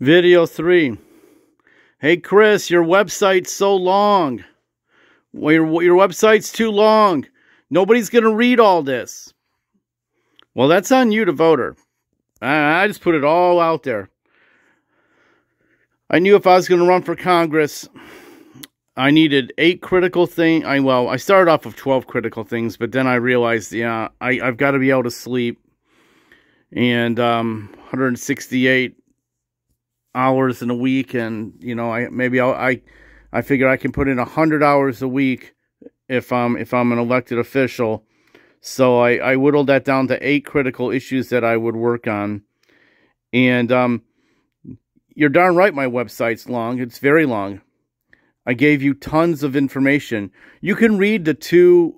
Video 3. Hey Chris, your website's so long. Your website's too long. Nobody's going to read all this. Well, that's on you, the voter. I just put it all out there. I knew if I was going to run for Congress, I needed 8 critical things. I started off with 12 critical things, but then I realized, yeah, I've got to be able to sleep. And 168 hours in a week, and you know, I figure I can put in 100 hours a week if I'm an elected official. So I whittled that down to 8 critical issues that I would work on. And you're darn right, my website's long. It's very long. I gave you tons of information. You can read the 2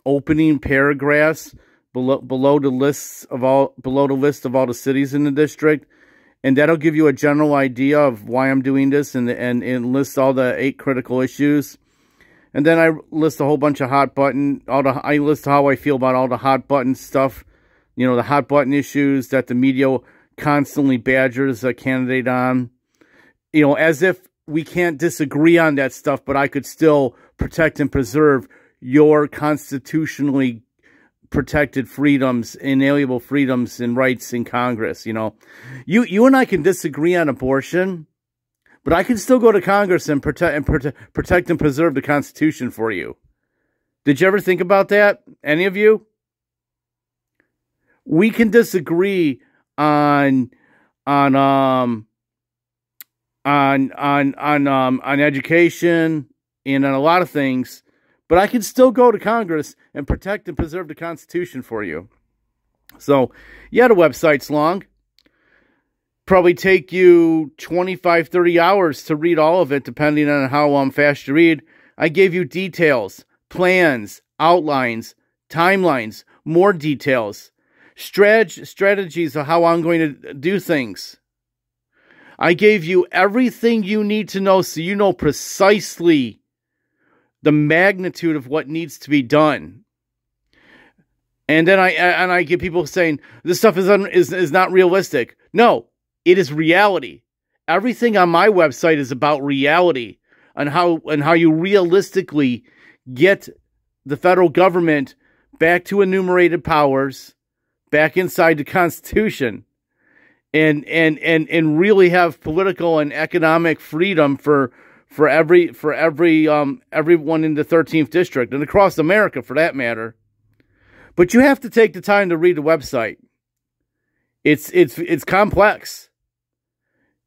opening paragraphs below the list of all the cities in the district, and that'll give you a general idea of why I'm doing this, and list all the 8 critical issues. And then I list a whole bunch of I list how I feel about all the hot button stuff, you know, the hot button issues that the media constantly badgers a candidate on, you know, as if we can't disagree on that stuff, but I could still protect and preserve your constitutionally protected freedoms, inalienable freedoms and rights in Congress. You know, you and I can disagree on abortion, but I can still go to Congress and protect and preserve the Constitution for you. Did you ever think about that? Any of you? We can disagree on education and on a lot of things, but I can still go to Congress and protect and preserve the Constitution for you. So, yeah, the website's long. Probably take you 25, 30 hours to read all of it, depending on how fast you read. I gave you details, plans, outlines, timelines, more details, strategies of how I'm going to do things. I gave you everything you need to know, so you know precisely the magnitude of what needs to be done. And then I get people saying this stuff is not realistic. No, it is reality. Everything on my website is about reality and how you realistically get the federal government back to enumerated powers, back inside the Constitution, and really have political and economic freedom for everyone in the 13th district and across America, for that matter. But you have to take the time to read the website. It's complex.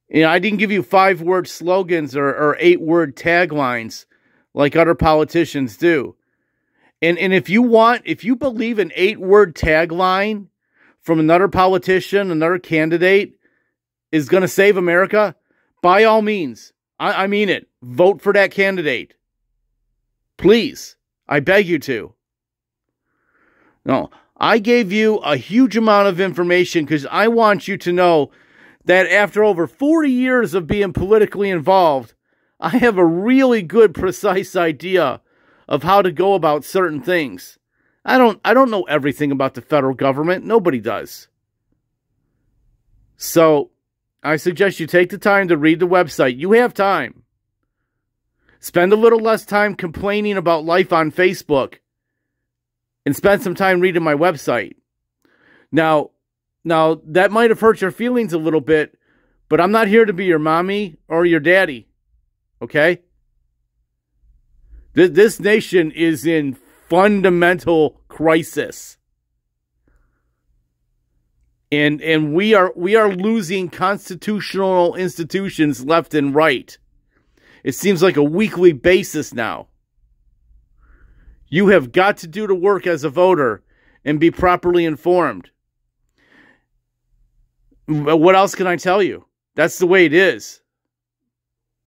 You know, I didn't give you 5-word slogans or 8-word taglines like other politicians do. And if you believe an 8-word tagline from another politician, another candidate is going to save America, by all means, I mean it, vote for that candidate. Please, I beg you to. No, I gave you a huge amount of information because I want you to know that after over 40 years of being politically involved, I have a really good, precise idea of how to go about certain things. I don't know everything about the federal government. Nobody does. So I suggest you take the time to read the website. You have time. Spend a little less time complaining about life on Facebook and spend some time reading my website. Now that might have hurt your feelings a little bit, but I'm not here to be your mommy or your daddy. Okay? This nation is in fundamental crisis. And we are losing constitutional institutions left and right. It seems like a weekly basis now. You have got to do the work as a voter and be properly informed. What else can I tell you? That's the way it is.